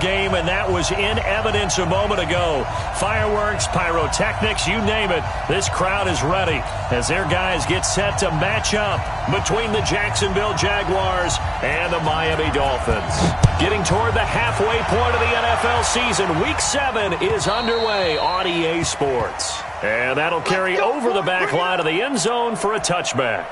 Game, and that was in evidence a moment ago. Fireworks, pyrotechnics, you name it. This crowd is ready as their guys get set to match up between the Jacksonville Jaguars and the Miami Dolphins. Getting toward the halfway point of the NFL season, Week 7 is underway on EA Sports. And that'll carry over the back line of the end zone for a touchback.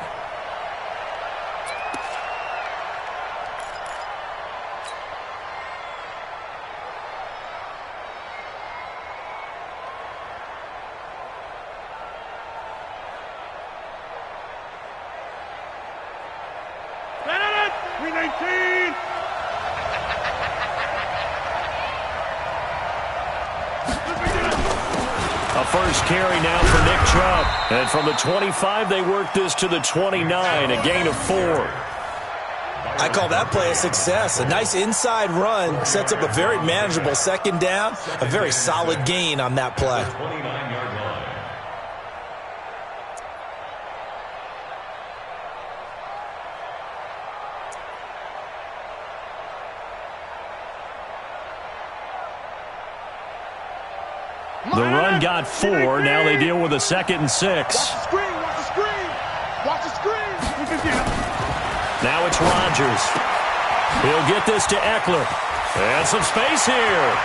A first carry now for Nick Chubb. And from the 25, they work this to the 29, a gain of 4. I call that play a success. A nice inside run sets up a very manageable second down. A very solid gain on that play. The run got 4. Now they deal with a 2nd and 6. Watch the screen. Watch the screen. Watch the screen. Now it's Rodgers. He'll get this to Eckler. And some space here.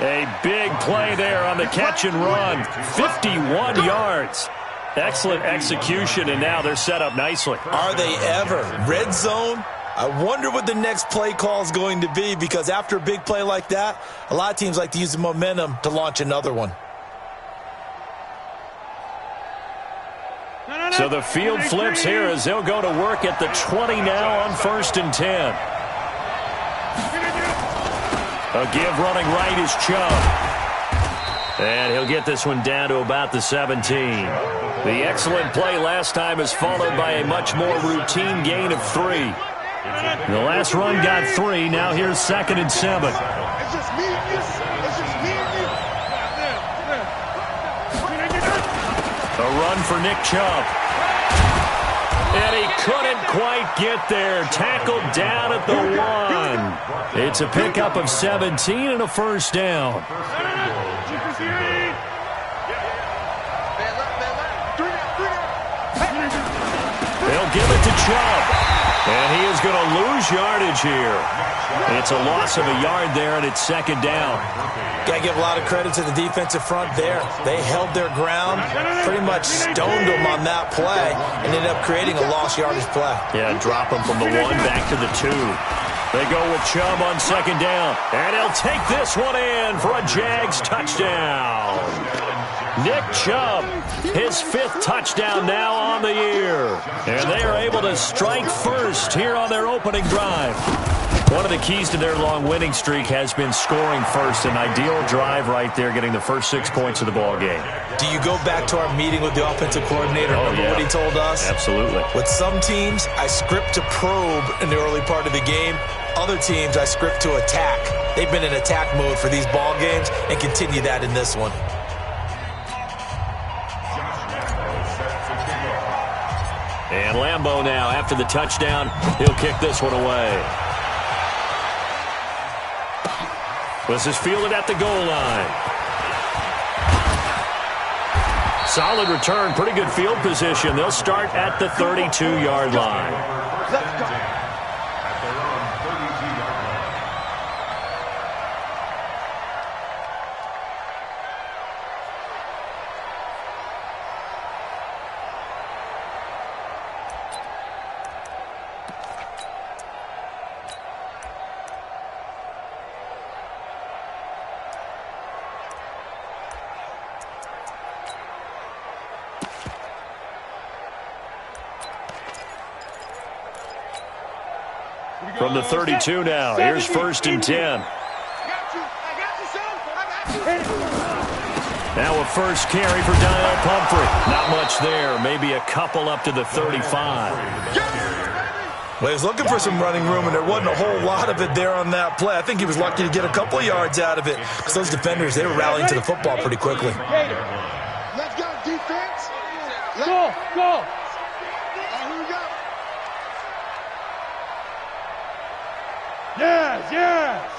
A big play there on the catch and run. 51 yards. Excellent execution, and now they're set up nicely. Are they ever? Red zone? I wonder what the next play call is going to be, because after a big play like that, a lot of teams like to use the momentum to launch another one. So the field flips here as they'll go to work at the 20 now on 1st and 10. A give running right is Chubb. And he'll get this one down to about the 17. The excellent play last time is followed by a much more routine gain of 3. The last run got 3. Now here's 2nd and 7. It's just me and you. It's just me and you. A run for Nick Chubb. And he couldn't quite get there. Tackled down at the 1. It's a pickup of 17 and a first down. They'll give it to Chubb. And he is going to lose yardage here. It's a loss of a yard there, and it's 2nd down. Got to give a lot of credit to the defensive front there. They held their ground, pretty much stoned them on that play, and ended up creating a lost yardage play. Yeah, drop them from the 1 back to the 2. They go with Chubb on 2nd down. And he'll take this one in for a Jags touchdown. Nick Chubb, his 5th touchdown now on the year. And they are able to strike first here on their opening drive. One of the keys to their long winning streak has been scoring first. An ideal drive right there, getting the first 6 points of the ball game. Do you go back to our meeting with the offensive coordinator? Remember what he told us? Absolutely. With some teams, I script to probe in the early part of the game. Other teams, I script to attack. They've been in attack mode for these ball games and continue that in this one. And Lambeau now, after the touchdown, he'll kick this one away. This is fielded at the goal line. Solid return, pretty good field position. They'll start at the 32-yard line. Let's go. From the 32 now, here's 1st and 10. Now a first carry for Daniel Pumphrey. Not much there, maybe a couple up to the 35. Well, he was looking for some running room, and there wasn't a whole lot of it there on that play. I think he was lucky to get a couple of yards out of it, because those defenders, they were rallying to the football pretty quickly. Let's go, defense. Go, go. Here we go. Yes.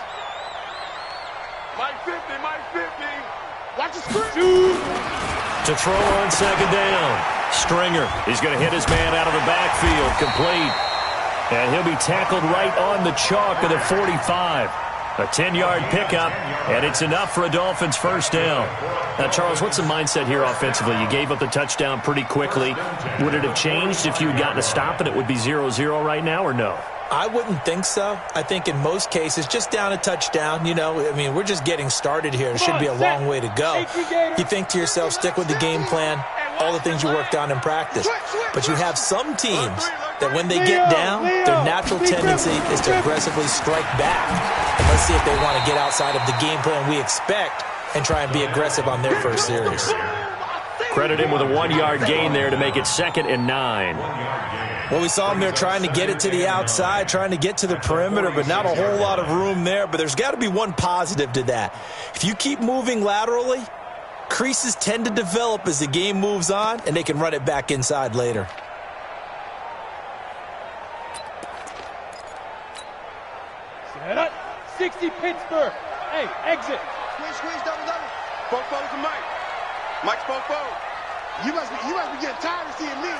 Mike 50, Mike 50. Watch the screen. To throw on second down. Stringer, he's going to hit his man out of the backfield, complete. And he'll be tackled right on the chalk of the 45. A 10-yard pickup, and it's enough for a Dolphins first down. Now, Charles, what's the mindset here offensively? You gave up the touchdown pretty quickly. Would it have changed if you had gotten a stop and it would be 0-0 right now, or no? I wouldn't think so. I think in most cases, just down a touchdown, you know, I mean, we're just getting started here. It should be a long way to go. You think to yourself, stick with the game plan, all the things you worked on in practice. But you have some teams that when they get down, their natural tendency is to aggressively strike back. And let's see if they want to get outside of the game plan we expect and try and be aggressive on their first series. Credit him with a 1-yard gain there to make it 2nd and 9. Well, we saw him there trying to get it to the outside, trying to get to the perimeter, but not a whole lot of room there. But there's got to be one positive to that. If you keep moving laterally, creases tend to develop as the game moves on, and they can run it back inside later. Set up. 60 Pittsburgh. Hey, exit. Squeeze, double. Both foes to Mike. Mike's both foes. You must be getting tired of seeing me.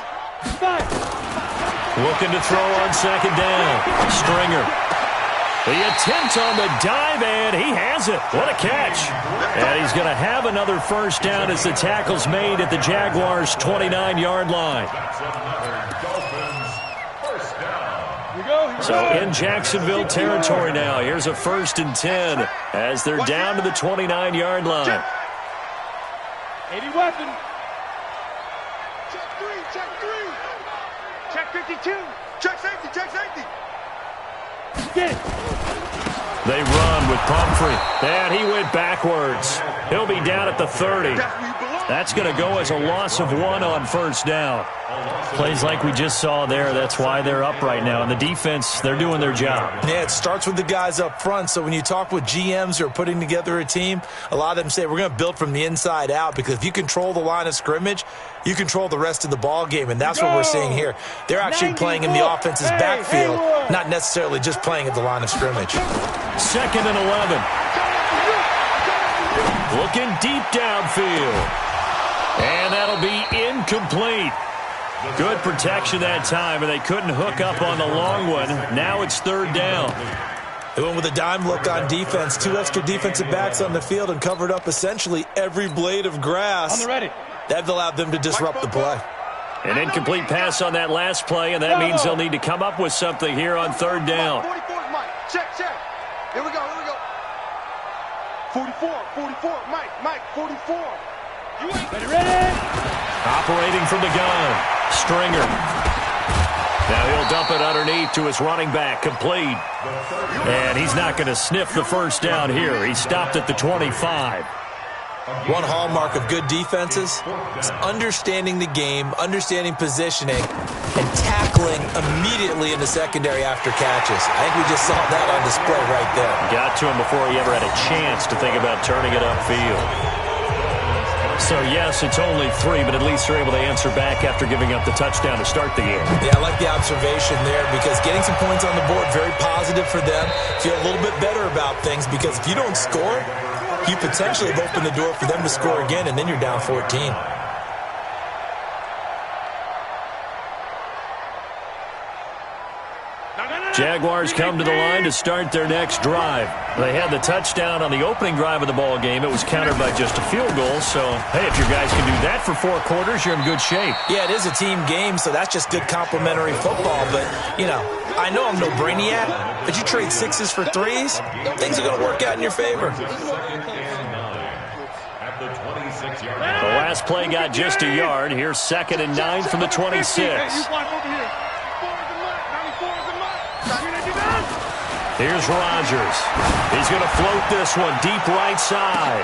Looking to throw on second down. Stringer. The attempt on the dive, and he has it. What a catch. And he's going to have another first down as the tackle's made at the Jaguars' 29-yard line. So in Jacksonville territory now. Here's a 1st and 10 as they're down to the 29-yard line. 80 weapon. Check 52. Check safety. Get it. They run with Pumphrey. And he went backwards. He'll be down at the 30. That's going to go as a loss of 1 on first down. Plays like we just saw there. That's why they're up right now. And the defense, they're doing their job. Yeah, it starts with the guys up front. So when you talk with GMs who are putting together a team, a lot of them say we're going to build from the inside out, because if you control the line of scrimmage, you control the rest of the ball game, and that's what we're seeing here. They're actually playing in the offense's backfield, not necessarily just playing at the line of scrimmage. 2nd and 11. Looking deep downfield. And that'll be incomplete. Good protection that time, and they couldn't hook up on the long one. Now it's 3rd down. They went with a dime look on defense. 2 extra defensive backs on the field and covered up essentially every blade of grass. On the ready. That allowed them to disrupt the play. An incomplete pass on that last play, and that means they'll need to come up with something here on 3rd down. 44 is Mike. Check. Here we go. 44. Mike, 44. You ain't Ready. Operating from the gun. Stringer. Now he'll dump it underneath to his running back, complete. And he's not going to sniff the first down here. He stopped at the 25. One hallmark of good defenses is understanding the game, understanding positioning, and tackling immediately in the secondary after catches. I think we just saw that on display right there. Got to him before he ever had a chance to think about turning it upfield. So, yes, it's only 3, but at least they're able to answer back after giving up the touchdown to start the game. Yeah, I like the observation there, because getting some points on the board, very positive for them. Feel a little bit better about things, because if you don't score, you potentially have opened the door for them to score again, and then you're down 14. Jaguars come to the line to start their next drive. They had the touchdown on the opening drive of the ball game. It was countered by just a field goal. So, hey, if your guys can do that for 4 quarters, you're in good shape. Yeah, it is a team game, so that's just good complementary football. But, you know, I know I'm no brainiac, but you trade 6s for 3s, things are going to work out in your favor. The last play got just a yard. Here's 2nd and 9 from the 26. Here's Rodgers. He's going to float this one deep right side.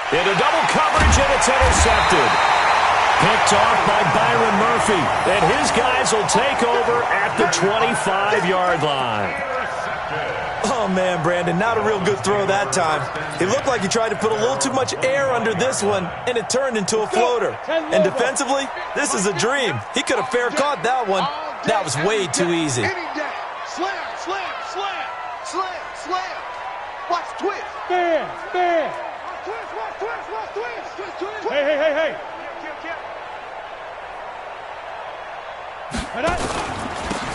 Into double coverage, and it's intercepted. Picked off by Byron Murphy. And his guys will take over at the 25-yard line. Oh, man, Brandon, not a real good throw that time. It looked like he tried to put a little too much air under this one, and it turned into a floater. And defensively, this is a dream. He could have fair caught that one. That was way too easy. Slam. Watch twist. Spin. Watch twist. Hey.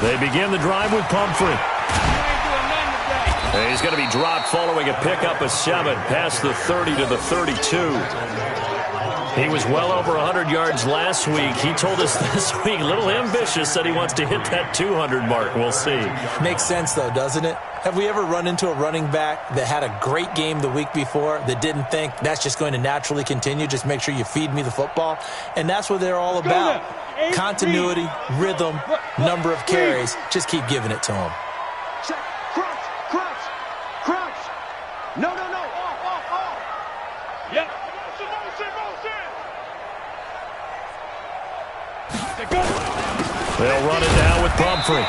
They begin the drive with Pumphrey. And he's going to be dropped following a pickup of 7 past the 30 to the 32. He was well over 100 yards last week. He told us this week, a little ambitious, said he wants to hit that 200 mark. We'll see. Makes sense, though, doesn't it? Have we ever run into a running back that had a great game the week before that didn't think that's just going to naturally continue? Just make sure you feed me the football. And that's what they're all about. Continuity, rhythm, number of carries. Just keep giving it to them. Check. Crunch. No. Off. Yep. They'll run it down with Pumphrey.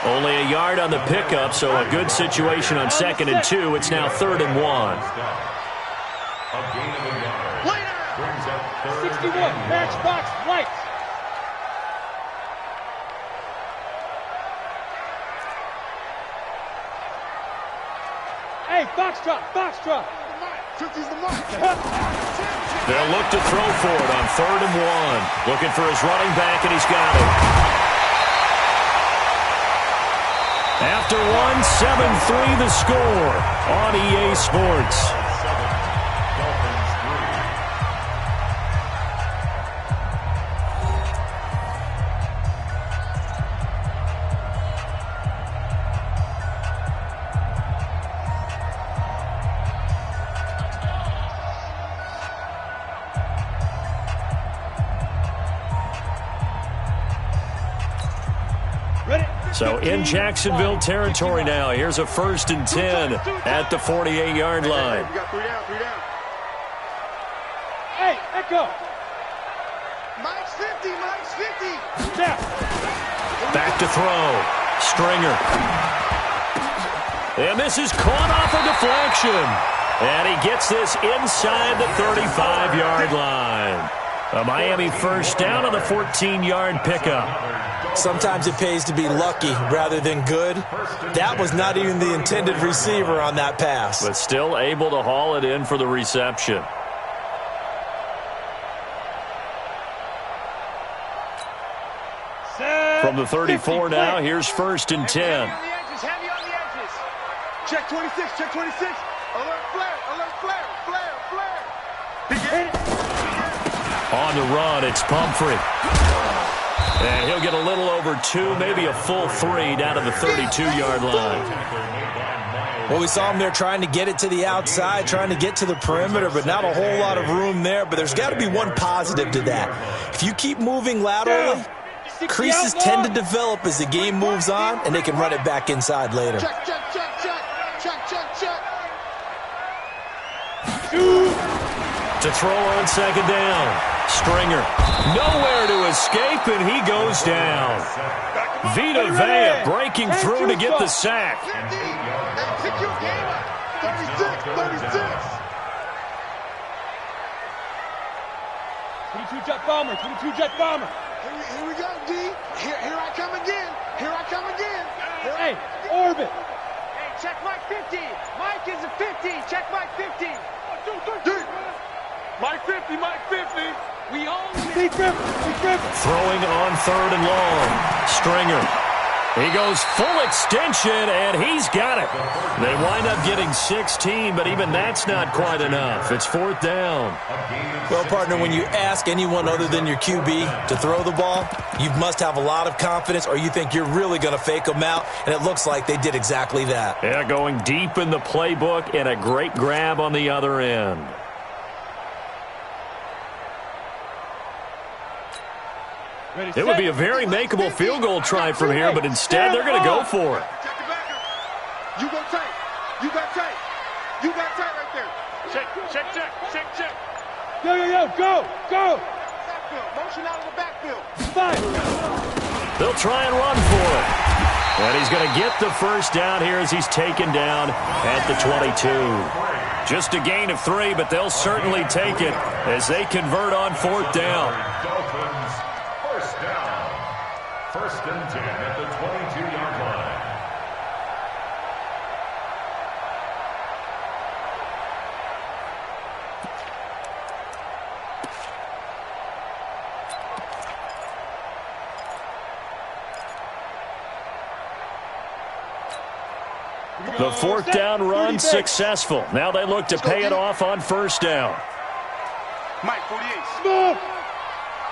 Only a yard on the pickup, so a good situation on 2nd and 2. It's now 3rd and 1. 61, matchbox lights. Hey, Foxtrot. 50's the mark. They'll look to throw for it on 3rd and 1. Looking for his running back, and he's got it. After 7-3 the score on EA Sports. So in Jacksonville territory now. Here's a 1st and 10 at the 48-yard line. We got 3 down. Hey, Echo. Mike's 50. Yeah. Back to throw. Stringer. And this is caught off a deflection. And he gets this inside the 35-yard line. A Miami 1st down on the 14-yard pickup. Sometimes it pays to be lucky rather than good. That was not even the intended receiver on that pass. But still able to haul it in for the reception. From the 34 now, here's 1st and 10. Heavy on the edges. Check 26. Alert flare. On the run, it's Pumphrey. And he'll get a little over 2, maybe a full 3 down to the 32-yard line. Well, we saw him there trying to get it to the outside, trying to get to the perimeter, but not a whole lot of room there. But there's got to be one positive to that. If you keep moving laterally, creases tend to develop as the game moves on, and they can run it back inside later. Check. To throw on 2nd down. Stringer. Nowhere to escape, and he goes down. Vita Vea breaking through to get the sack. 36. 22-jet bomber. Here we go, D. Here I come again. Hey, orbit. Hey, check Mike 50. Mike is a 50. Check Mike 50. D. Mike 50. We own Be careful. Throwing on 3rd and long. Stringer. He goes full extension, and he's got it. They wind up getting 16, but even that's not quite enough. It's 4th down. Well, partner, when you ask anyone other than your QB to throw the ball, you must have a lot of confidence, or you think you're really going to fake them out, and it looks like they did exactly that. Yeah, going deep in the playbook, and a great grab on the other end. It would be a very makeable field goal try from here, but instead they're going to go for it. Check the backer. You got tight right there. Check. Go. Motion out of the backfield. 5. They'll try and run for it. And he's going to get the 1st down here as he's taken down at the 22. Just a gain of 3, but they'll certainly take it as they convert on 4th down. First down. 1st and 10 at the 22-yard line. The fourth down run successful. Now they look to pay it off on first down. Mike, 48.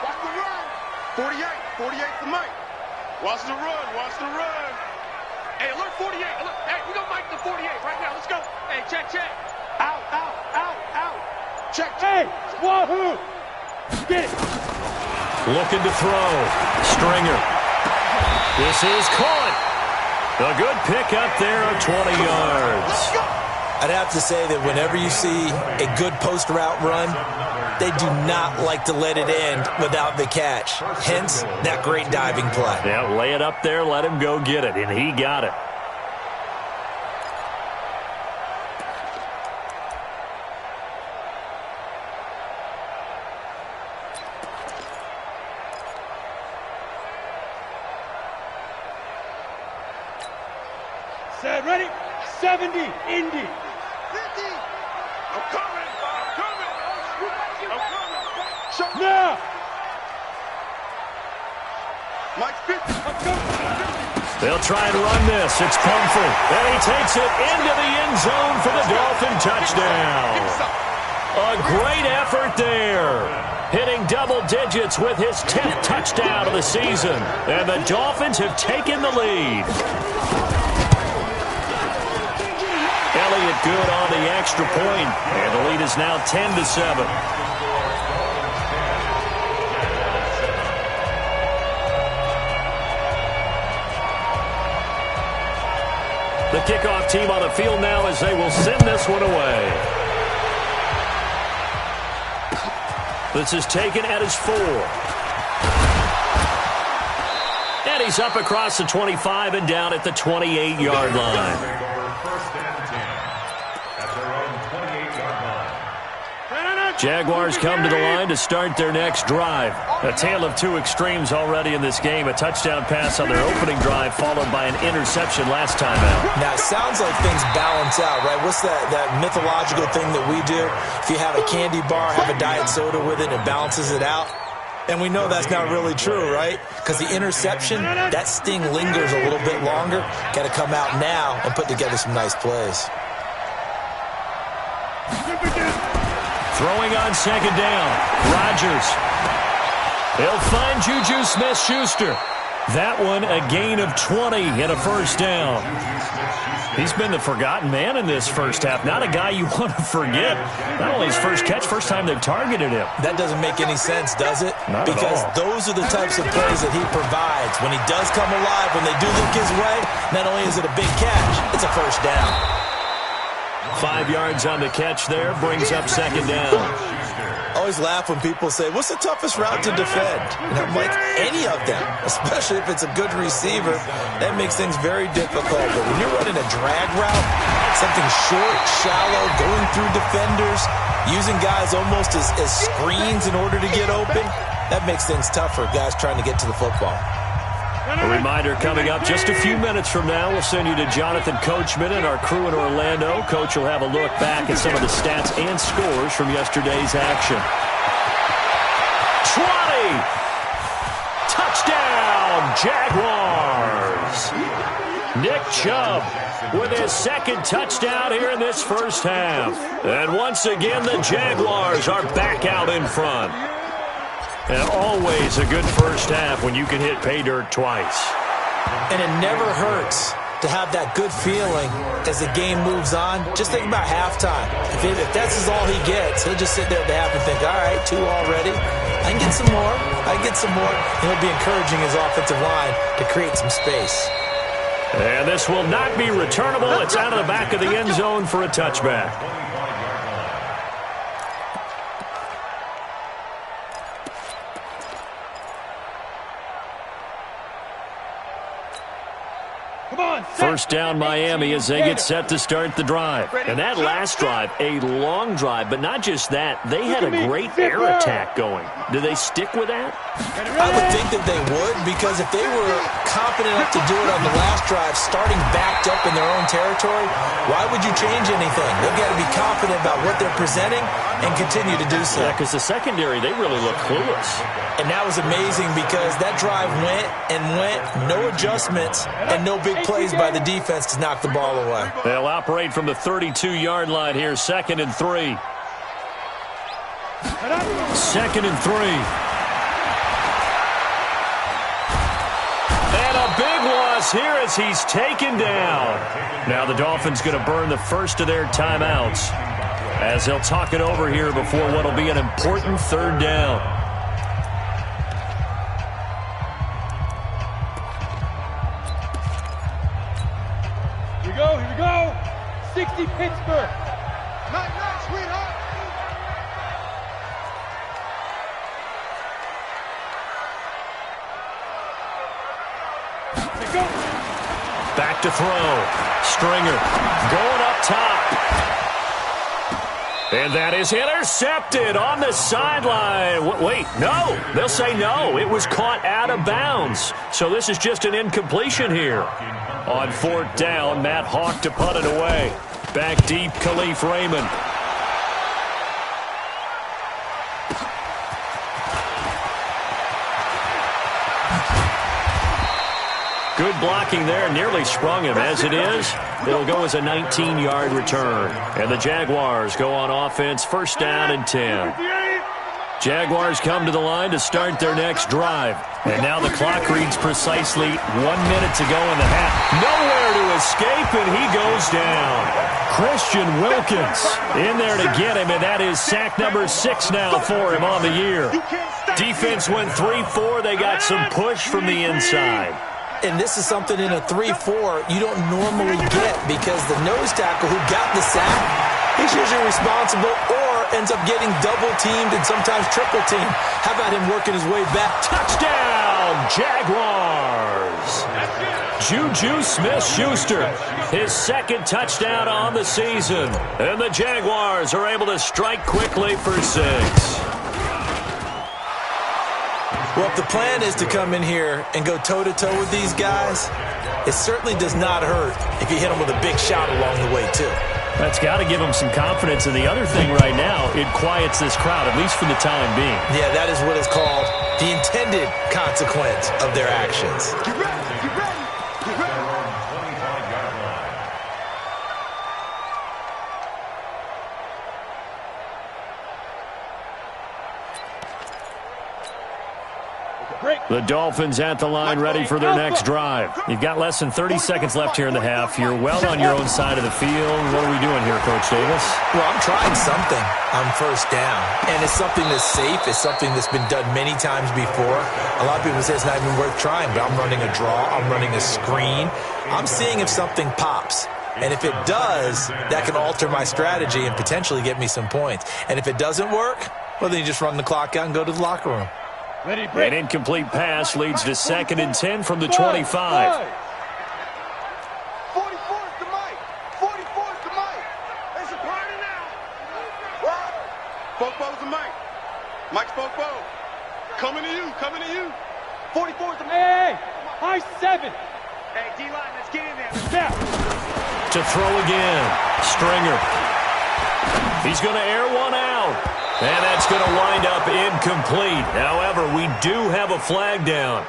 Watch the run. 48. 48 for Mike. Watch the run. Watch the run. Hey, alert 48. Alert. Hey, we got Mike the 48 right now. Let's go. Hey, check. Out. Check. Hey, wahoo! Get it. Looking to throw. Stringer. This is caught. A good pick up there of 20 yards. I'd have to say that whenever you see a good post route run, they do not like to let it end without the catch. Hence, that great diving play. Yeah, lay it up there, let him go get it, and he got it. Set, ready? 70, Indy. 50. I'm coming. Show me. Now. Mike 50. They'll try and run this. It's Pumphrey. And he takes it into the end zone for the Dolphin touchdown. A great effort there. Hitting double digits with his 10th touchdown of the season. And the Dolphins have taken the lead. Elliott good on the extra point, and the lead is now 10-7. The kickoff team on the field now as they will send this one away. This is taken at his 4. And he's up across the 25 and down at the 28-yard line. Jaguars come to the line to start their next drive. A tale of two extremes already in this game. A touchdown pass on their opening drive followed by an interception last time out. Now, it sounds like things balance out, right? What's that mythological thing that we do? If you have a candy bar, have a diet soda with it, it balances it out. And we know that's not really true, right? Because the interception, that sting lingers a little bit longer. Got to come out now and put together some nice plays. Throwing on second down. Rodgers. He'll find Juju Smith-Schuster. That one a gain of 20 and a first down. He's been the forgotten man in this first half. Not a guy you want to forget. Not only his first catch, first time they've targeted him. That doesn't make any sense, does it? Not because at all. Those are the types of plays that he provides. When he does come alive, when they do look his way, not only is it a big catch, it's a first down. 5 yards on the catch there, brings up second down. I always laugh when people say, what's the toughest route to defend? And I'm like, any of them, especially if it's a good receiver. That makes things very difficult. But when you're running a drag route, something short, shallow, going through defenders, using guys almost as screens in order to get open, that makes things tough for guys trying to get to the football. A reminder coming up just a few minutes from now. We'll send you to Jonathan Coachman and our crew in Orlando. Coach will have a look back at some of the stats and scores from yesterday's action. 20! Touchdown, Jaguars! Nick Chubb with his second touchdown here in this first half. And once again, the Jaguars are back out in front. And always a good first half when you can hit pay dirt twice. And it never hurts to have that good feeling as the game moves on. Just think about halftime. If that's all he gets, he'll just sit there at the half and think, all right, 2 already. I can get some more. I can get some more. And he'll be encouraging his offensive line to create some space. And this will not be returnable. It's out of the back of the end zone for a touchback. First down Miami as they get set to start the drive. And that last drive, a long drive, but not just that. They had a great air attack going. Do they stick with that? I would think that they would, because if they were confident enough to do it on the last drive, starting backed up in their own territory, why would you change anything? They've got to be confident about what they're presenting and continue to do so. Yeah, because the secondary, they really look clueless. And that was amazing because that drive went, no adjustments, and no big plays by the defense to knock the ball away. They'll operate from the 32-yard line here, 2nd and 3. 2nd and 3. And a big loss here as he's taken down. Now the Dolphins going to burn the first of their timeouts as they'll talk it over here before what will be an important 3rd down. Here we go. 60 Pittsburgh. Night, sweetheart. Back to throw. Stringer going up top. And that is intercepted on the sideline. Wait, no. They'll say no. It was caught out of bounds. So this is just an incompletion here. On 4th down, Matt Hawk to punt it away. Back deep, Khalif Raymond. Good blocking there, nearly sprung him. As it is, it'll go as a 19-yard return. And the Jaguars go on offense, 1st down and 10. Jaguars come to the line to start their next drive. And now the clock reads precisely 1 minute to go in the half. Nowhere to escape, and he goes down. Christian Wilkins in there to get him, and that is sack number 6 now for him on the year. Defense went 3-4. They got some push from the inside. And this is something in a 3-4 you don't normally get because the nose tackle who got the sack, he's usually responsible or ends up getting double-teamed and sometimes triple-teamed. How about him working his way back? Touchdown, Jaguars! Juju Smith-Schuster, his 2nd touchdown on the season. And the Jaguars are able to strike quickly for 6. Well, if the plan is to come in here and go toe-to-toe with these guys, it certainly does not hurt if you hit them with a big shot along the way, too. That's got to give them some confidence. And the other thing right now, it quiets this crowd, at least for the time being. Yeah, that is what is called the intended consequence of their actions. Get ready. The Dolphins at the line ready for their next drive. You've got less than 30 seconds left here in the half. You're well on your own side of the field. What are we doing here, Coach Davis? Well, I'm trying something on 1st down. And it's something that's safe. It's something that's been done many times before. A lot of people say it's not even worth trying, but I'm running a draw. I'm running a screen. I'm seeing if something pops. And if it does, that can alter my strategy and potentially get me some points. And if it doesn't work, well, then you just run the clock out and go to the locker room. An incomplete pass leads to 2nd and 10 from the 25. 44's the mic. 44's the mic. It's a party now. Spoke-Bo's the mic. Mike Spoke-Bo. Coming to you. 44's the mic. Hey, high 7. Hey, D-line, let's get in there. Snap. To throw again. Stringer. He's going to air one out. And that's going to wind up incomplete. However, we do have a flag down.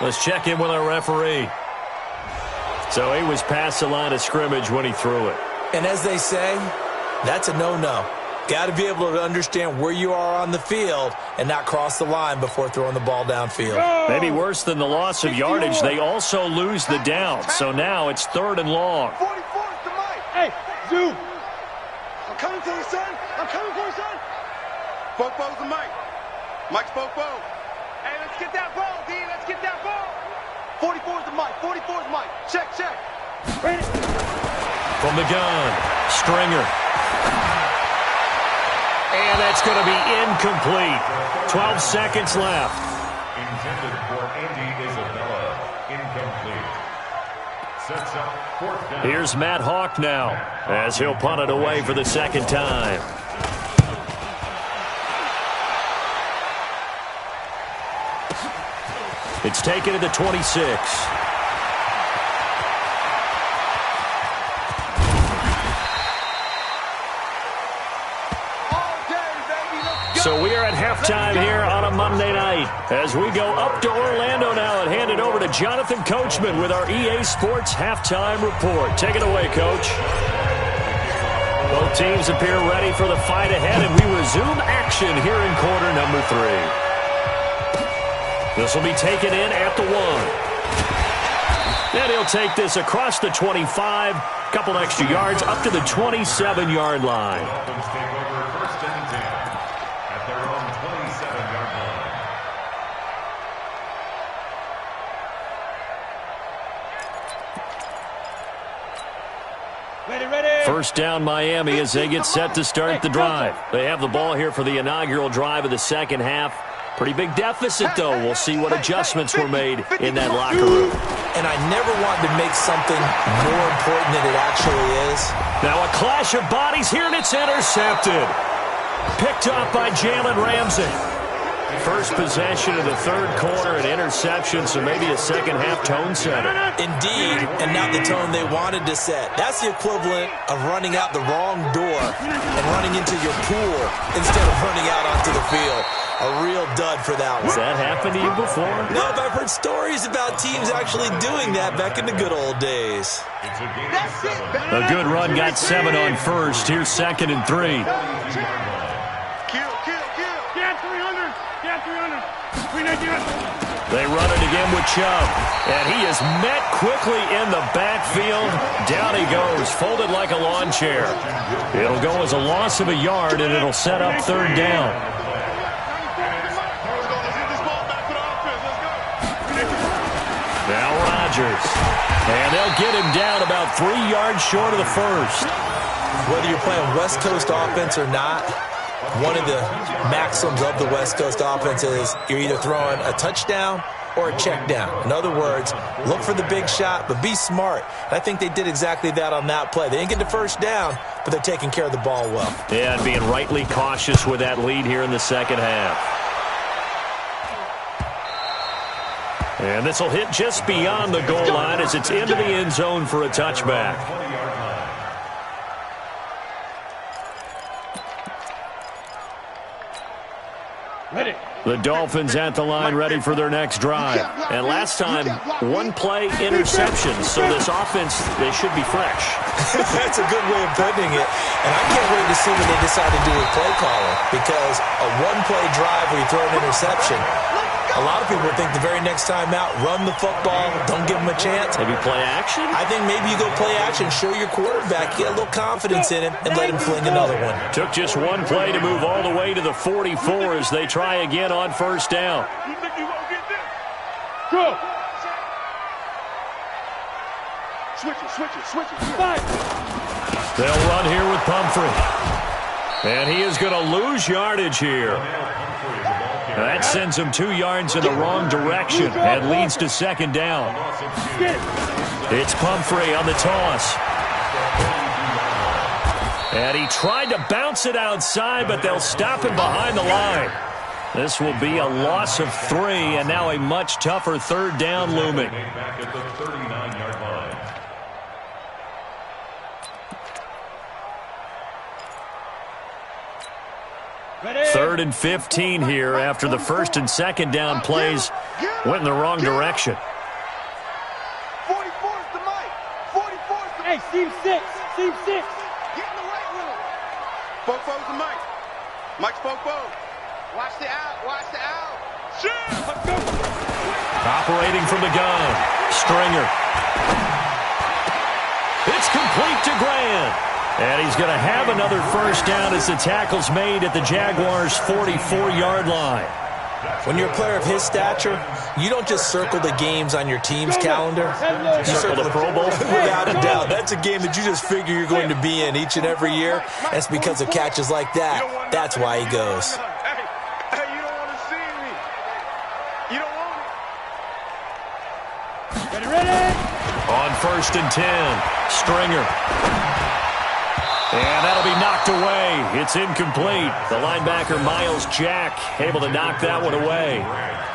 Let's check in with our referee. So he was past the line of scrimmage when he threw it. And as they say, that's a no-no. Got to be able to understand where you are on the field and not cross the line before throwing the ball downfield. Maybe worse than the loss of yardage, they also lose the down. So now it's 3rd and long. 44's the mic. Hey, zoom. I'm coming for you, son. Spoke-Bo's the mic. Mike Spoke-Bo. Hey, let's get that ball, D. Let's get that ball. 44's the mic. 44's the mic. Check. From the gun, Stringer. And that's going to be incomplete. 12 seconds left. Intended for Andy Isabella. Incomplete. Sets up 4th down. Here's Matt Hawk now as he'll punt it away for the 2nd time. It's taken to the 26. So we are at halftime here on a Monday night as we go up to Orlando now and hand it over to Jonathan Coachman with our EA Sports Halftime Report. Take it away, Coach. Both teams appear ready for the fight ahead, and we resume action here in quarter number 3. This will be taken in at the 1. And he'll take this across the 25, couple extra yards up to the 27-yard line. Dolphins take over first and 10 at their own 27-yard line. Ready. First down Miami as they get set to start the drive. They have the ball here for the inaugural drive of the second half. Pretty big deficit, though. We'll see what adjustments were made in that locker room. And I never wanted to make something more important than it actually is. Now a clash of bodies here, and it's intercepted. Picked off by Jalen Ramsey. First possession of the third quarter, an interception, so maybe a second-half tone setter. Indeed, and not the tone they wanted to set. That's the equivalent of running out the wrong door and running into your pool instead of running out onto the field. A real dud for that one. Has that happened to you before? No, but I've heard stories about teams actually doing that back in the good old days. A good run got 7 on first. Here's 2nd and 3. Kill. Get 300. Get 300. They run it again with Chubb. And he is met quickly in the backfield. Down he goes, folded like a lawn chair. It'll go as a loss of a yard, and it'll set up third down. Now Rodgers. And they'll get him down about 3 yards short of the first. Whether you're playing West Coast offense or not, one of the maxims of the West Coast offense is you're either throwing a touchdown or a check down. In other words, look for the big shot, but be smart. And I think they did exactly that on that play. They didn't get the first down, but they're taking care of the ball well. Yeah, and being rightly cautious with that lead here in the second half. And this will hit just beyond the goal line as it's into the end zone for a touchback. Ready. The Dolphins at the line ready for their next drive. And last time, 1-play interception. So this offense, they should be fresh. That's a good way of putting it. And I can't wait to see what they decide to do with play calling. Because a 1-play drive where you throw an interception, a lot of people think the very next time out, run the football, don't give them a chance. Maybe play action? I think maybe you go play action, show your quarterback, get a little confidence in him, and let him fling another one. Took just 1 play to move all the way to the 44 as they try again on first down. You think you gonna get this? Go. Switch it. Five. They'll run here with Pumphrey. And he is going to lose yardage here. That sends him 2 yards in the wrong direction and leads to second down. It's Pumphrey on the toss. And he tried to bounce it outside, but they'll stop him behind the line. This will be a loss of 3, and now a much tougher third down looming. Back at the 39-yard line. Ready. 3rd and 15 here after the first and second down plays went in the wrong direction. 44's the mic. 44's the Hey, seam 6. Seam 6. Get in the right room. Fofo's the mic. Mike's Fofo. Watch the out. Shit. Let's go. Operating from the gun. Stringer. It's complete to Grant. And he's going to have another first down as the tackle's made at the Jaguars' 44-yard line. When you're a player of his stature, you don't just circle the games on your team's calendar. You circle the Pro Bowl. Without a doubt. That's a game that you just figure you're going to be in each and every year. And it's because of catches like that. That's why he goes. Hey, you don't want to see me. You don't want it. Ready. On 1st and 10, Stringer. And that'll be knocked away. It's incomplete. The linebacker, Miles Jack, able to knock that one away.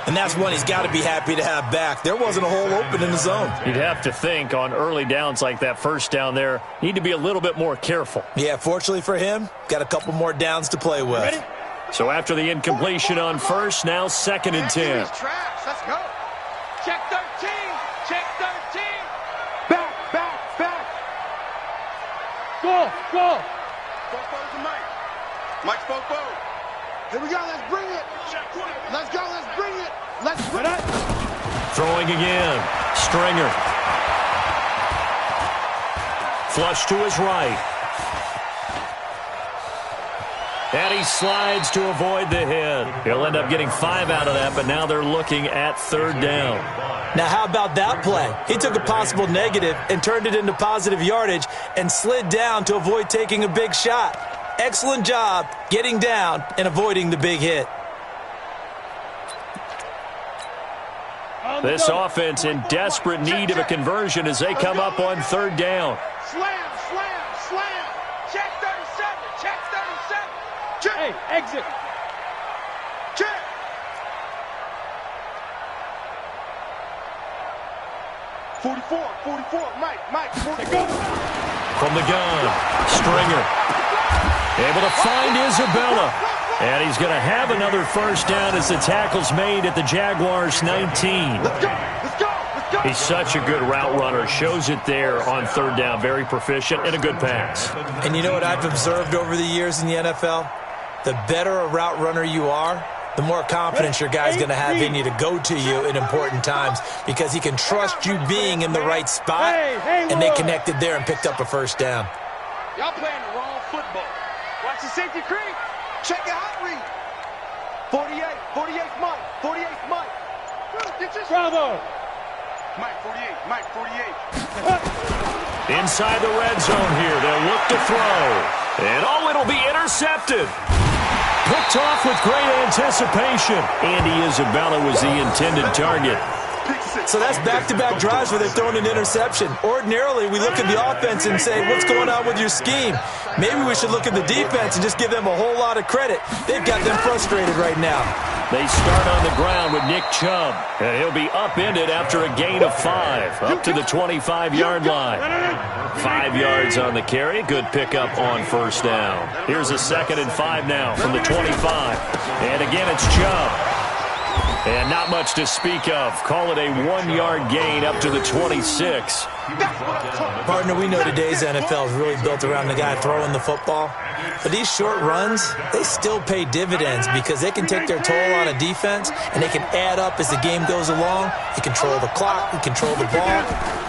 And that's one he's got to be happy to have back. There wasn't a hole open in the zone. You'd have to think on early downs like that first down there, need to be a little bit more careful. Yeah, fortunately for him, got a couple more downs to play with. Ready. So after the incompletion on first, now 2nd and 10. Let's go. Check 13. Check 13. Back. Go. Fofo to Mike. Mike's Fofo. Here we go. Let's bring it. Let's go. Let's bring it. Let's bring it. Throwing again. Stringer. Flush to his right. And he slides to avoid the hit. He'll end up getting 5 out of that, but now they're looking at 3rd down. Now, how about that play? He took a possible negative and turned it into positive yardage and slid down to avoid taking a big shot. Excellent job getting down and avoiding the big hit. This offense in desperate need of a conversion as they come up on 3rd down. Slam. Check 37. Check 37. Check. Hey, exit. Check. Forty-four. Mike. 44. From the gun, Stringer. Able to find Isabella. And he's going to have another 1st down as the tackle's made at the Jaguars' 19. Let's go. He's such a good route runner. Shows it there on 3rd down. Very proficient and a good pass. And you know what I've observed over the years in the NFL? The better a route runner you are, the more confidence your guy's going to have in you to go to you in important times because he can trust you being in the right spot, and they connected there and picked up a 1st down. Y'all playing the wrong football. Watch the safety creep. Check it out, read. 48 Mike. Get your Bravo. Mike 48. Inside the red zone here. They'll look to throw. And it'll be intercepted. Picked off with great anticipation. Andy Isabella was the intended target. So that's back-to-back drives where they're throwing an interception. Ordinarily, we look at the offense and say, what's going on with your scheme? Maybe we should look at the defense and just give them a whole lot of credit. They've got them frustrated right now. They start on the ground with Nick Chubb, and he'll be upended after a gain of 5, up to the 25-yard line. 5 yards on the carry. Good pickup on 1st down. Here's a 2nd and 5 now from the 25. And again, it's Chubb. And not much to speak of. Call it a 1-yard gain up to the 26. Partner, we know today's NFL is really built around the guy throwing the football. But these short runs, they still pay dividends because they can take their toll on a defense and they can add up as the game goes along. You control the clock, you control the ball,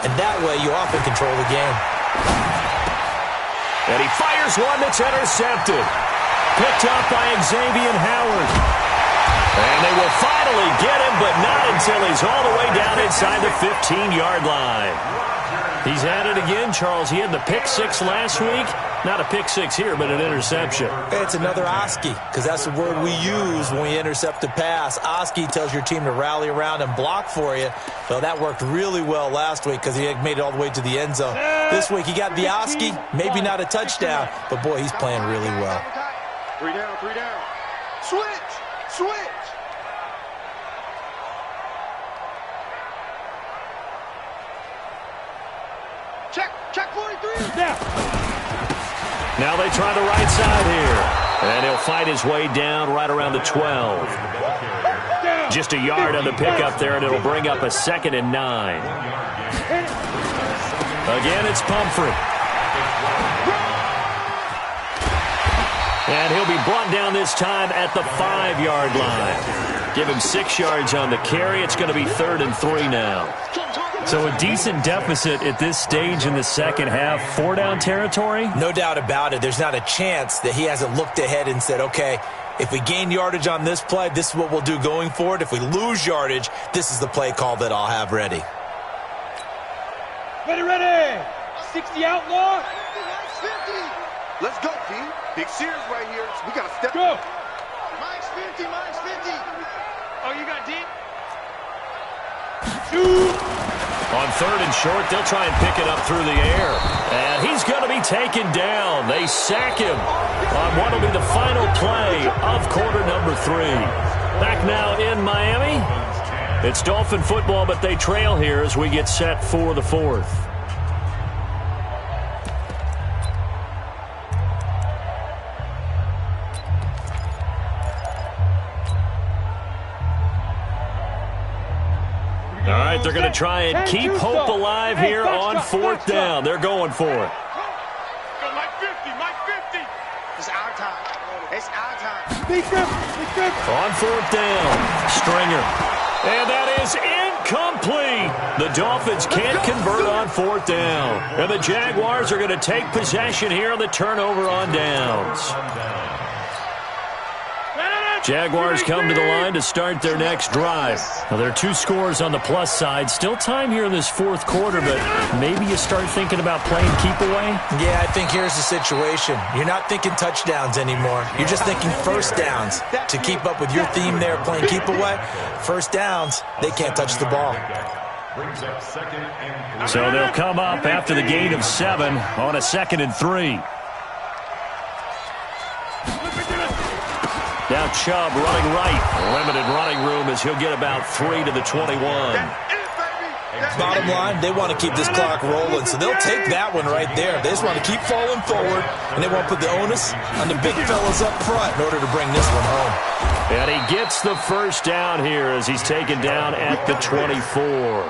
and that way you often control the game. And he fires one that's intercepted. Picked up by Xavier Howard. And they will finally get him, but not until he's all the way down inside the 15-yard line. He's had it again, Charles. He had the pick 6 last week. Not a pick 6 here, but an interception. It's another Oski, because that's the word we use when we intercept a pass. Oski tells your team to rally around and block for you. Well, that worked really well last week because he made it all the way to the end zone. This week he got the Oski, maybe not a touchdown, but, boy, he's playing really well. 3 down. Switch. Check 43. Now. Now they try the right side here. And he'll fight his way down right around the 12. Just a yard on the pickup there, and it'll bring up a 2nd and 9. Again, it's Pumphrey. And he'll be brought down this time at the 5-yard line. Give him 6 yards on the carry. It's going to be 3rd and 3 now. So a decent deficit at this stage in the second half. 4-down territory? No doubt about it. There's not a chance that he hasn't looked ahead and said, okay, if we gain yardage on this play, this is what we'll do going forward. If we lose yardage, this is the play call that I'll have ready. Ready. 60 outlaw. 50. Let's go, D. Big Sears right here. We got to step. Go. Mike's 50. Oh, you got deep? On 3rd and short, they'll try and pick it up through the air. And he's going to be taken down. They sack him on what will be the final play of quarter number 3. Back now in Miami. It's Dolphin football, but they trail here as we get set for the 4th. But they're going to try and keep hope alive here on 4th down. They're going for it. Mike 50, Mike 50. It's our time. It's our time. On 4th down, Stringer. And that is incomplete. The Dolphins can't convert on 4th down. And the Jaguars are going to take possession here on the turnover on downs. Jaguars come to the line to start their next drive. Now, there are 2 scores on the plus side. Still time here in this 4th quarter, but maybe you start thinking about playing keep away? Yeah, I think here's the situation. You're not thinking touchdowns anymore. You're just thinking first downs. To keep up with your theme there, playing keep away, first downs, they can't touch the ball. So they'll come up after the gain of 7 on a 2nd and 3. Now Chubb running right. Limited running room as he'll get about 3 to the 21. Bottom line, they want to keep this clock rolling, so they'll take that one right there. They just want to keep falling forward, and they want to put the onus on the big fellas up front in order to bring this one home. And he gets the first down here as he's taken down at the 24.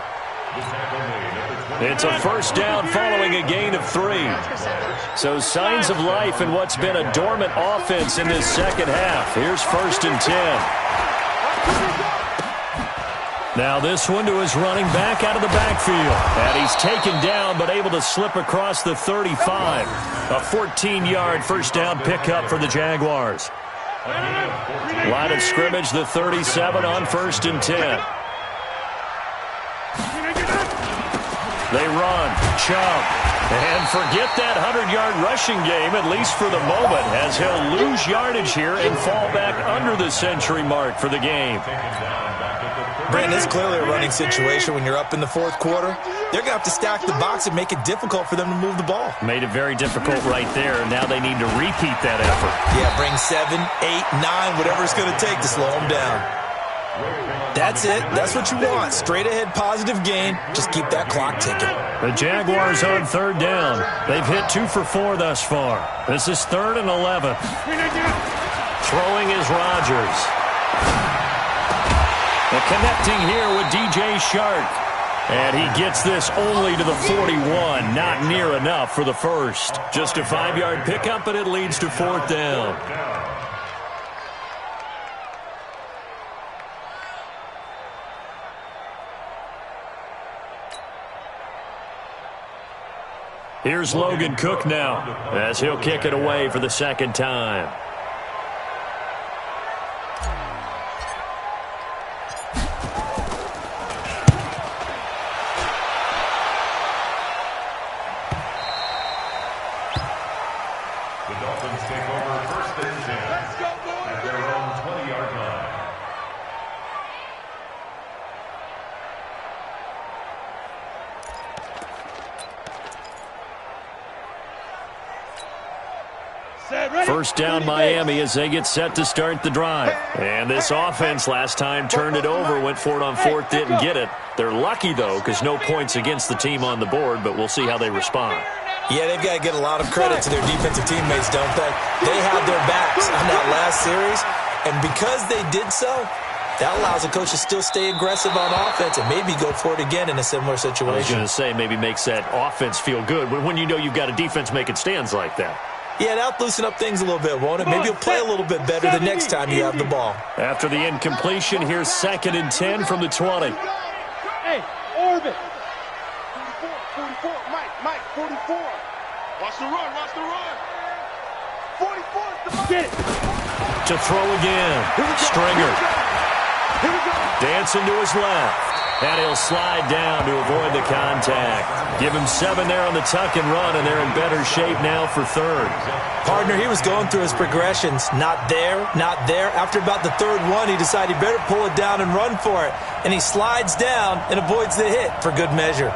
It's a first down following a gain of 3. So signs of life in what's been a dormant offense in this second half. Here's 1st and 10. Now this one to his running back out of the backfield. And he's taken down but able to slip across the 35. A 14-yard first down pickup for the Jaguars. Line of scrimmage, the 37 on 1st and 10. They run. Chubb. And forget that 100-yard rushing game, at least for the moment, as he'll lose yardage here and fall back under the century mark for the game. Brandon, it's clearly a running situation when you're up in the 4th quarter. They're going to have to stack the box and make it difficult for them to move the ball. Made it very difficult right there. Now they need to repeat that effort. Yeah, bring 7, 8, 9, whatever it's going to take to slow them down. That's it. That's what you want. Straight ahead positive gain. Just keep that clock ticking. The Jaguars on 3rd down. They've hit 2 for 4 thus far. This is 3rd and 11. Throwing is Rodgers. And connecting here with DJ Shark. And he gets this only to the 41. Not near enough for the first. Just a 5-yard pickup, and it leads to 4th down. Here's Logan Cook now as he'll kick it away for the 2nd time. The Dolphins take over 1st and 10 at their own 20-yard line. First down Miami as they get set to start the drive. And this offense last time turned it over, went for it on 4th, didn't get it. They're lucky, though, because no points against the team on the board, but we'll see how they respond. Yeah, they've got to get a lot of credit to their defensive teammates, don't they? They had their backs on that last series, and because they did so, that allows the coach to still stay aggressive on offense and maybe go for it again in a similar situation. I was going to say maybe makes that offense feel good, but when you know you've got a defense making stands like that. Yeah, that'll loosen up things a little bit, won't it? Maybe you'll play a little bit better the next time you have the ball. After the incompletion, here's 2nd and 10 from the 20. Hey, orbit. 44, Mike, 44. Watch the run, watch the run. 44 is the Get it. To throw again. Stringer. Dancing to his left. And he'll slide down to avoid the contact. Give him 7 there on the tuck and run, and they're in better shape now for 3rd. Partner, he was going through his progressions. Not there, not there. After about the 3rd one, he decided he better pull it down and run for it. And he slides down and avoids the hit for good measure.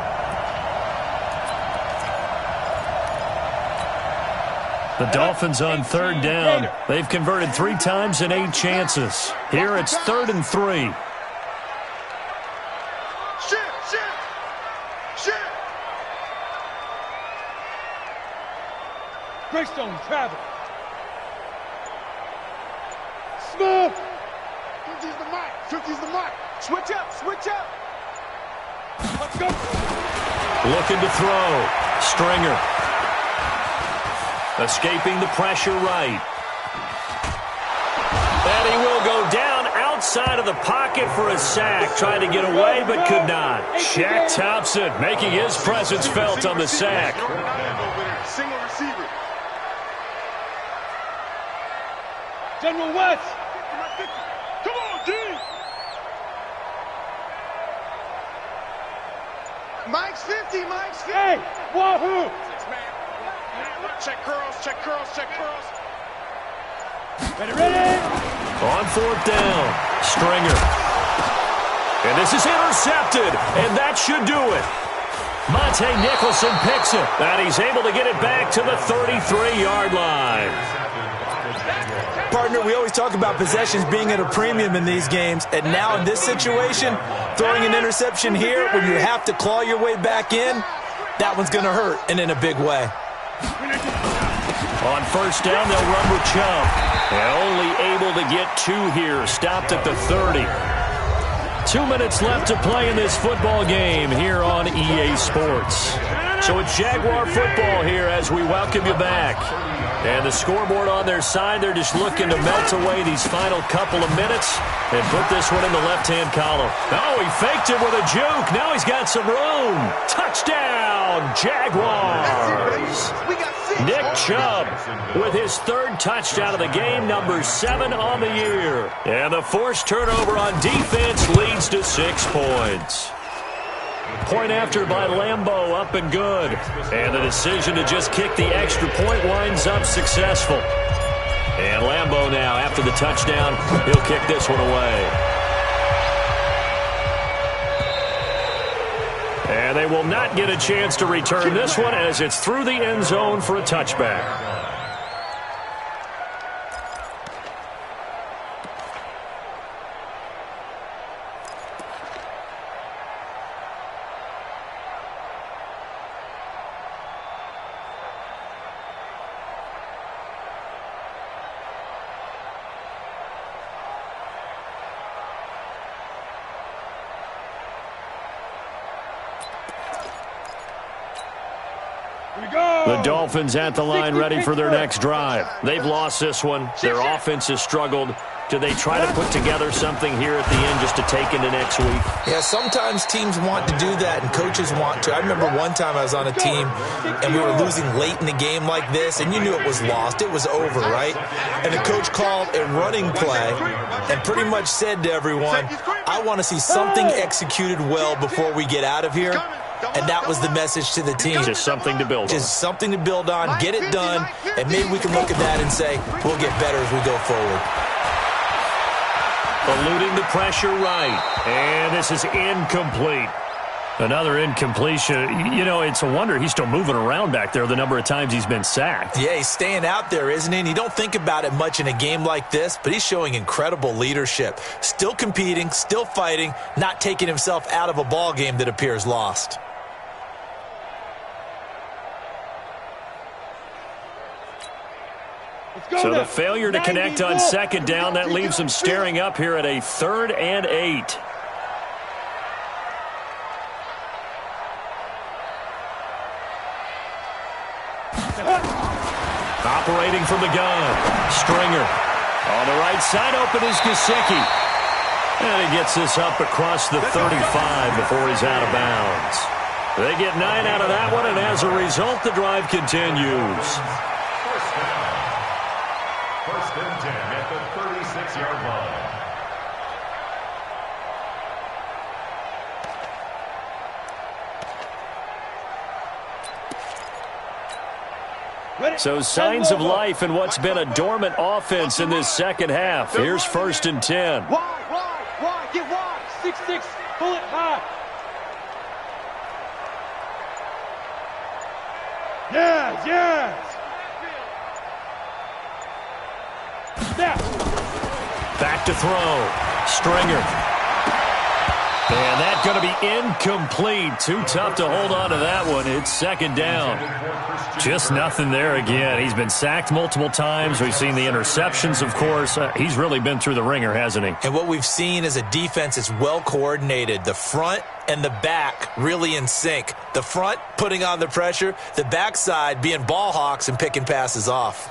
The Dolphins on 3rd down. They've converted 3 times in 8 chances. Here it's 3rd and 3. Greystone, travel. Smooth. 50's the mic. 50's the mic. Switch up, switch up. Looking to throw. Stringer. Escaping the pressure right. And he will go down outside of the pocket for a sack. Trying to get away, but could not. Shaq Thompson making his presence felt on the sack. Single receiver. General West. Come on, D. Mike's 50, Mike's 50. Hey, wahoo! Check curls, check curls, check curls. Ready, ready! On fourth down, Stringer. And this is intercepted, and that should do it. Monte Nicholson picks it, and he's able to get it back to the 33-yard line. Partner, we always talk about possessions being at a premium in these games, and now in this situation, throwing an interception here when you have to claw your way back in, that one's going to hurt, and in a big way. On first down, they'll run with Chubb. And only able to get 2 here, stopped at the 30. 2 minutes left to play in this football game here on EA Sports. So it's Jaguar football here as we welcome you back. And the scoreboard on their side, they're just looking to melt away these final couple of minutes and put this one in the left-hand column. Oh, he faked it with a juke. Now he's got some room. Touchdown, Jaguars. Nick Chubb with his 3rd touchdown of the game, number 7 on the year. And the forced turnover on defense leads to 6 points. Point after by Lambeau, up and good. And the decision to just kick the extra point winds up successful. And Lambeau now, after the touchdown, he'll kick this one away. And they will not get a chance to return this one as it's through the end zone for a touchback. The Dolphins at the line ready for their next drive. They've lost this one. Their offense has struggled. Do they try to put together something here at the end just to take into next week? Yeah, sometimes teams want to do that and coaches want to. I remember one time I was on a team and we were losing late in the game like this, and you knew it was lost. It was over, right? And the coach called a running play and pretty much said to everyone, I want to see something executed well before we get out of here. And that was the message to the team. Just something to build on. Just something to build on, get it done, and maybe we can look at that and say, we'll get better as we go forward. Eluding the pressure right. And this is incomplete. Another incompletion. You know, it's a wonder he's still moving around back there the number of times he's been sacked. Yeah, he's staying out there, isn't he? And you don't think about it much in a game like this, but he's showing incredible leadership. Still competing, still fighting, not taking himself out of a ball game that appears lost. So the failure to connect on second down, that leaves them staring up here at a 3rd and 8. Operating from the gun, Stringer. On the right side, open is Gesicki. And he gets this up across the 35 before he's out of bounds. They get 9 out of that one, and as a result, the drive continues. First and 10 at the 36-yard line. So signs of life in what's been a dormant offense in this second half. Here's 1st and 10. Wide, get wide. 6-6, pull it high. Yes. Back to throw. Stringer. And that's going to be incomplete. Too tough to hold on to that one. It's 2nd down. Just nothing there again. He's been sacked multiple times. We've seen the interceptions, of course. He's really been through the ringer, hasn't he? And what we've seen is a defense that's well coordinated. The front and the back really in sync. The front putting on the pressure, the backside being ball hawks and picking passes off.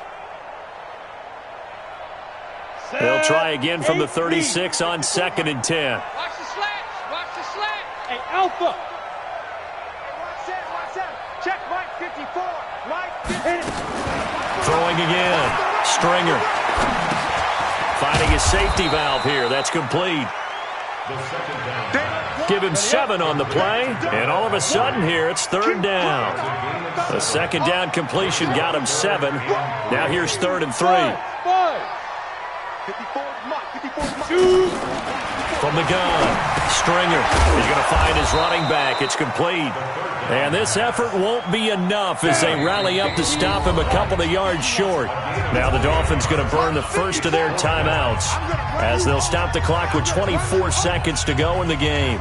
They'll try again from the 36 on 2nd and 10. Watch the slants. Watch the slant. Hey, Alpha. Watch that. Check Mike 54. Mike 50. Throwing again. Stringer. Finding his safety valve here. That's complete. Give him 7 on the play, and all of a sudden here it's 3rd down. The 2nd down completion got him 7. Now here's 3rd and 3. 54 Mike. 54 Two. From the gun, Stringer is going to find his running back. It's complete. And this effort won't be enough as they rally up to stop him a couple of yards short. Now the Dolphins going to burn the first of their timeouts as they'll stop the clock with 24 seconds to go in the game.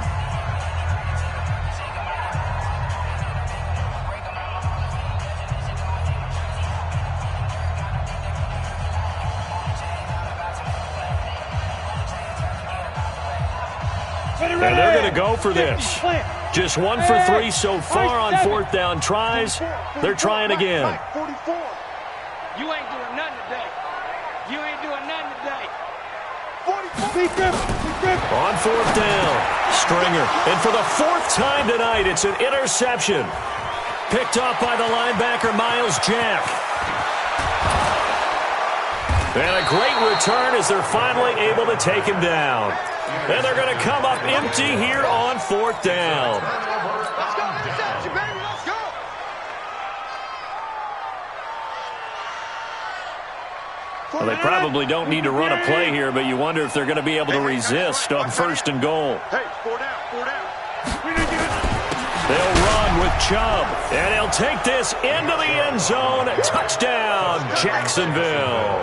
And they're going to go for this. Just 1 for 3 so far on 4th down tries. They're trying again. You ain't doing nothing today. You ain't doing nothing today. 44. On 4th down, Stringer. And for the 4th time tonight, it's an interception. Picked off by the linebacker, Miles Jack. And a great return as they're finally able to take him down. And they're going to come up empty here on 4th down. Let's go. Interception, baby. Let's go. Well, they probably don't need to run a play here, but you wonder if they're going to be able to resist on 1st and goal. Hey, 4 down, 4 down. They'll run with Chubb, and he'll take this into the end zone. Touchdown, Jacksonville.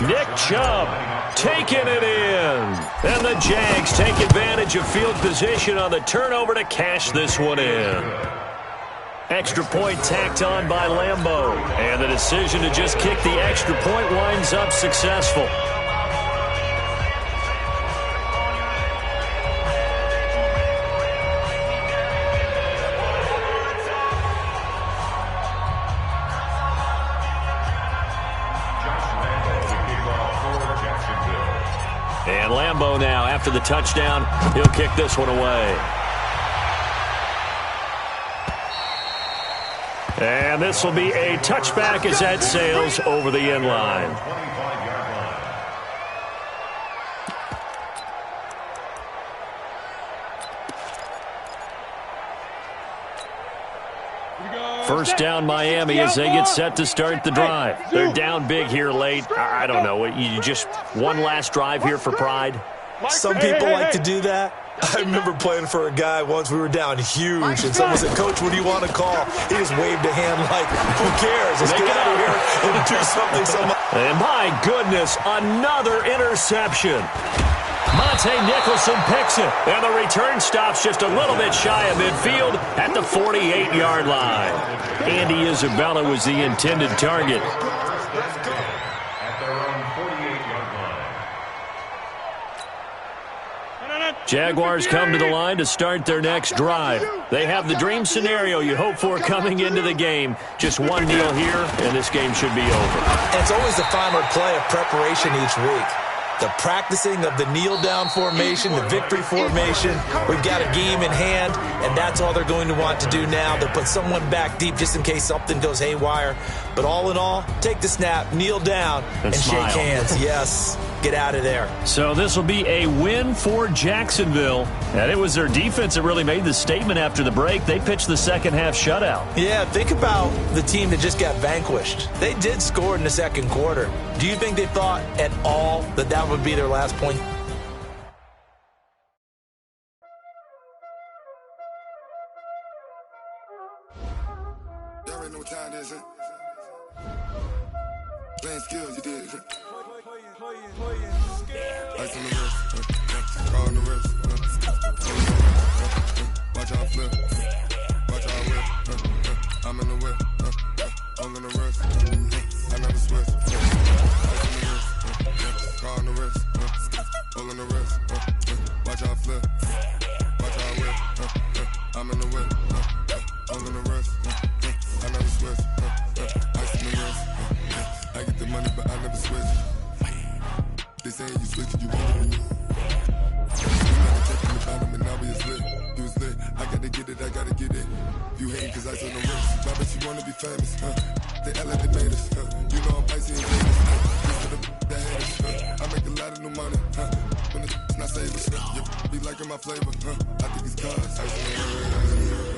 Nick Chubb taking it in. And the Jags take advantage of field position on the turnover to cash this one in. Extra point tacked on by Lambeau. And the decision to just kick the extra point winds up successful. And Lambeau now, after the touchdown, he'll kick this one away. And this will be a touchback as that sails over the end line. First down Miami as they get set to start the drive. They're down big here late. I don't know. You just one last drive here for pride? Some people like to do that. I remember playing for a guy once. We were down huge, and someone said, "Coach, what do you want to call?" He just waved a hand like, "Who cares? Let's get out of here and do something." And my goodness, another interception. Monte Nicholson picks it, and the return stops just a little bit shy of midfield at the 48-yard line. Andy Isabella was the intended target. Jaguars come to the line to start their next drive. They have the dream scenario you hope for coming into the game. Just one kneel here, and this game should be over. It's always the final play of preparation each week. The practicing of the kneel-down formation, the victory formation. We've got a game in hand, and that's all they're going to want to do now. They'll put someone back deep just in case something goes haywire. But all in all, take the snap, kneel down, and shake hands. Yes, get out of there. So this will be a win for Jacksonville. And it was their defense that really made the statement after the break. They pitched the second-half shutout. Yeah, think about the team that just got vanquished. They did score in the second quarter. Do you think they thought at all that that would be their last point? Y'all already know what time it is, huh? Playing skills, you did. Ice on the wrist, car on the wrist. Watch out flip, watch out whip. I'm in the whip, I'm in the wrist. I never switch. Ice on the wrist, car on the wrist. Hole in the wrist, watch out flip, watch out whip. famous, they act like they made us, you know I'm icy and famous, this for the haters, I make a lot of new money, when it's not savers, you be liking my flavor, I think it's cause,